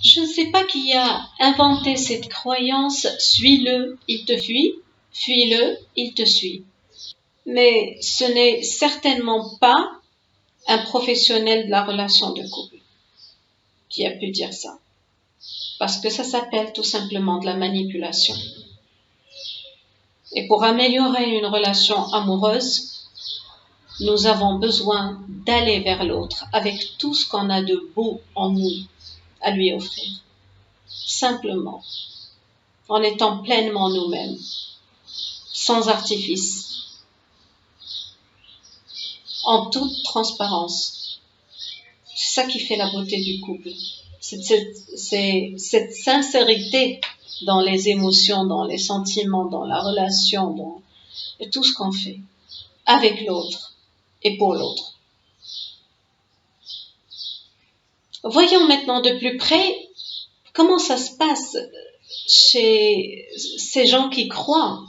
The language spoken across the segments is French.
Je ne sais pas qui a inventé cette croyance « suis-le, il te fuit, fuis-le, il te suit ». Mais ce n'est certainement pas un professionnel de la relation de couple qui a pu dire ça. Parce que ça s'appelle tout simplement de la manipulation. Et pour améliorer une relation amoureuse, nous avons besoin d'aller vers l'autre avec tout ce qu'on a de beau en nous à lui offrir. Simplement, en étant pleinement nous-mêmes, sans artifice, en toute transparence. C'est ça qui fait la beauté du couple. C'est cette sincérité dans les émotions, dans les sentiments, dans la relation, dans tout ce qu'on fait avec l'autre et pour l'autre. Voyons maintenant de plus près comment ça se passe chez ces gens qui croient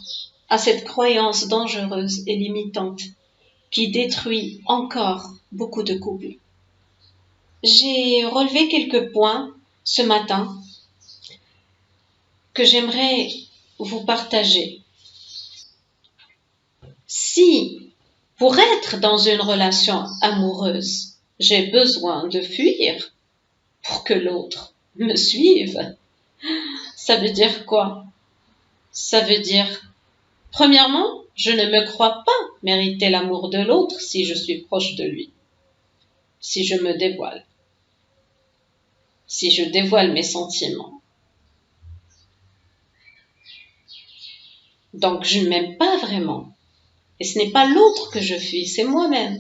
à cette croyance dangereuse et limitante qui détruit encore beaucoup de couples. J'ai relevé quelques points ce matin que j'aimerais vous partager. Si, pour être dans une relation amoureuse, j'ai besoin de fuir pour que l'autre me suive, ça veut dire quoi? Ça veut dire, premièrement, je ne me crois pas mériter l'amour de l'autre si je suis proche de lui, si je me dévoile, si je dévoile mes sentiments. Donc, je ne m'aime pas vraiment. Et ce n'est pas l'autre que je fuis, c'est moi-même.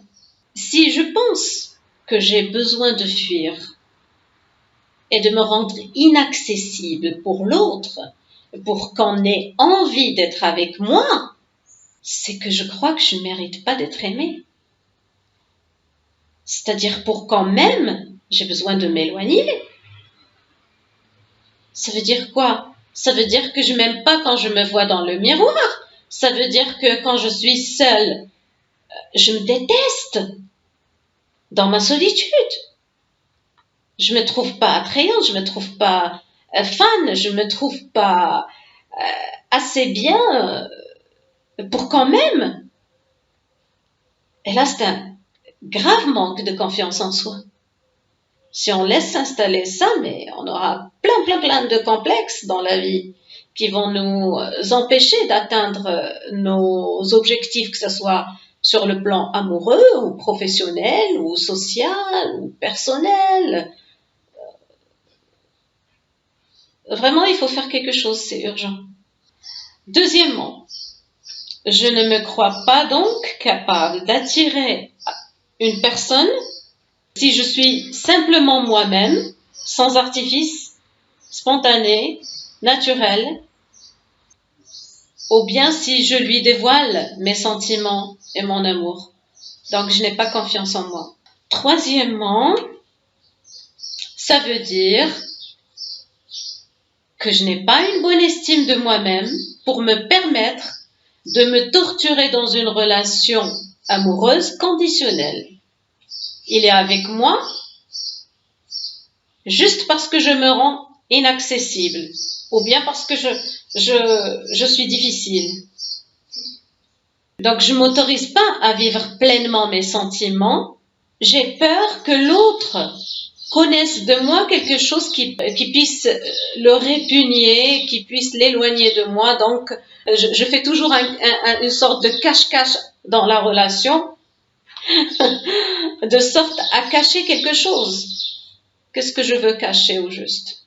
Si je pense que j'ai besoin de fuir et de me rendre inaccessible pour l'autre, pour qu'on ait envie d'être avec moi, c'est que je crois que je ne mérite pas d'être aimée. C'est-à-dire pour quand même, j'ai besoin de m'éloigner. Ça veut dire quoi? Ça veut dire que je ne m'aime pas quand je me vois dans le miroir. Ça veut dire que quand je suis seule, je me déteste dans ma solitude. Je me trouve pas attrayante, je me trouve pas fan, je me trouve pas assez bien pour quand même. Et là, c'est un grave manque de confiance en soi. Si on laisse s'installer ça, mais on aura plein de complexes dans la vie qui vont nous empêcher d'atteindre nos objectifs, que ce soit sur le plan amoureux ou professionnel ou social ou personnel. Vraiment, il faut faire quelque chose, c'est urgent. Deuxièmement, je ne me crois pas donc capable d'attirer une personne si je suis simplement moi-même, sans artifice, spontané, naturel, ou bien si je lui dévoile mes sentiments et mon amour. Donc, je n'ai pas confiance en moi. Troisièmement, ça veut dire que je n'ai pas une bonne estime de moi-même pour me permettre de me torturer dans une relation amoureuse conditionnelle. Il est avec moi juste parce que je me rends inaccessible ou bien parce que je suis difficile. Donc, je ne m'autorise pas à vivre pleinement mes sentiments. J'ai peur que l'autre connaisse de moi quelque chose qui puisse le répugner, qui puisse l'éloigner de moi. Donc, je fais toujours une sorte de cache-cache dans la relation, de sorte à cacher quelque chose. Qu'est-ce que je veux cacher au juste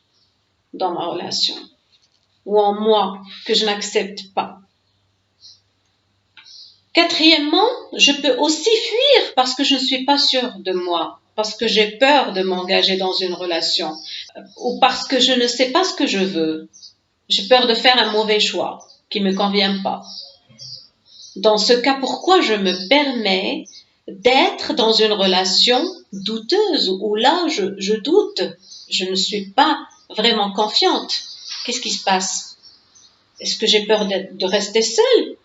dans ma relation ou en moi que je n'accepte pas? Quatrièmement, je peux aussi fuir parce que je ne suis pas sûre de moi, parce que j'ai peur de m'engager dans une relation ou parce que je ne sais pas ce que je veux. J'ai peur de faire un mauvais choix qui ne me convient pas. Dans ce cas, pourquoi je me permets d'être dans une relation douteuse où là, je doute, je ne suis pas vraiment confiante? Qu'est-ce qui se passe? Est-ce que j'ai peur de rester seule?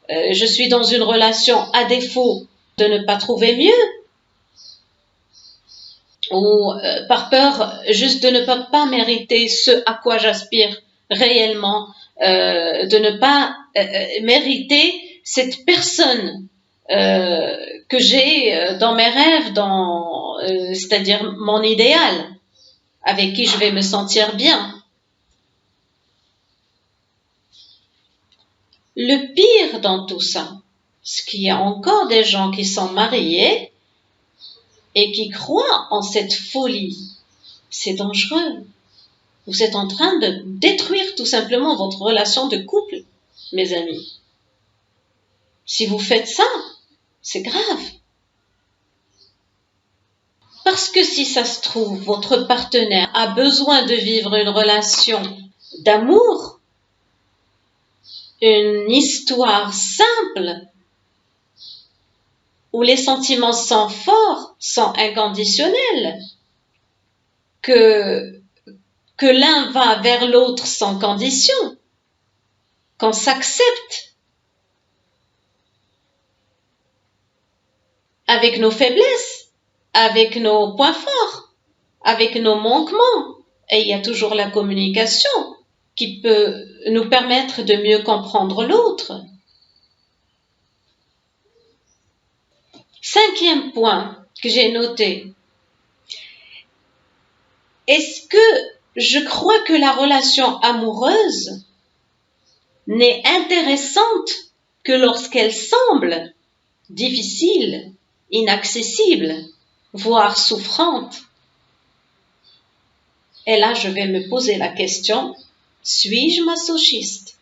Je suis dans une relation à défaut de ne pas trouver mieux? ou par peur juste de ne pas mériter ce à quoi j'aspire réellement, de ne pas mériter cette personne que j'ai dans mes rêves, c'est-à-dire mon idéal, avec qui je vais me sentir bien. Le pire dans tout ça, c'est qu'il y a encore des gens qui sont mariés et qui croient en cette folie. C'est dangereux. Vous êtes en train de détruire tout simplement votre relation de couple, mes amis. Si vous faites ça, c'est grave. Parce que si ça se trouve, votre partenaire a besoin de vivre une relation d'amour, une histoire simple, où les sentiments sont forts, sont inconditionnels, que l'un va vers l'autre sans condition, qu'on s'accepte avec nos faiblesses, avec nos points forts, avec nos manquements. Et il y a toujours la communication qui peut nous permettre de mieux comprendre l'autre. 5e point que j'ai noté. Est-ce que je crois que la relation amoureuse n'est intéressante que lorsqu'elle semble difficile, inaccessible, voire souffrante? Et là, je vais me poser la question, suis-je masochiste?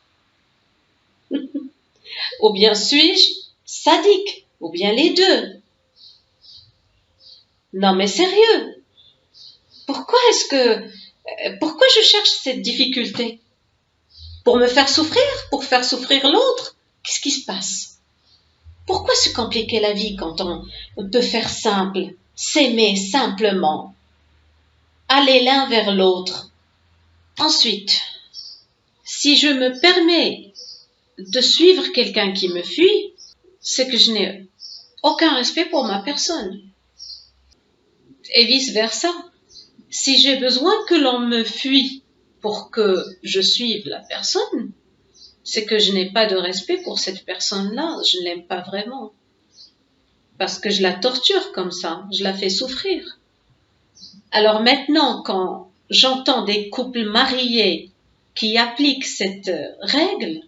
Ou bien suis-je sadique? Ou bien les deux? Non mais sérieux, pourquoi je cherche cette difficulté? Pour me faire souffrir? Pour faire souffrir l'autre? Qu'est-ce qui se passe? Pourquoi se compliquer la vie quand on peut faire simple, s'aimer simplement, aller l'un vers l'autre? Ensuite, si je me permets de suivre quelqu'un qui me fuit, c'est que je n'ai aucun respect pour ma personne. Et vice-versa. Si j'ai besoin que l'on me fuit pour que je suive la personne, c'est que je n'ai pas de respect pour cette personne-là, je ne l'aime pas vraiment. Parce que je la torture comme ça, je la fais souffrir. Alors maintenant, quand j'entends des couples mariés qui appliquent cette règle,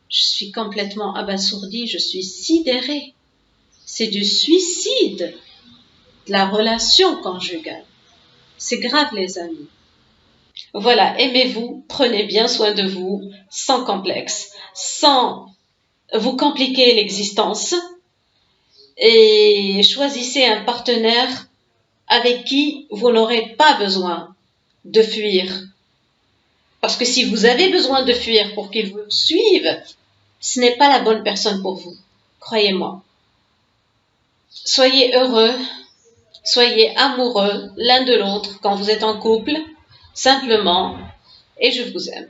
je suis complètement abasourdie, je suis sidérée. C'est du suicide de la relation conjugale. C'est grave, les amis. Voilà, aimez-vous, prenez bien soin de vous, sans complexe, sans vous compliquer l'existence, et choisissez un partenaire avec qui vous n'aurez pas besoin de fuir. Parce que si vous avez besoin de fuir pour qu'il vous suive, ce n'est pas la bonne personne pour vous, croyez-moi. Soyez heureux, soyez amoureux l'un de l'autre quand vous êtes en couple, simplement, et je vous aime.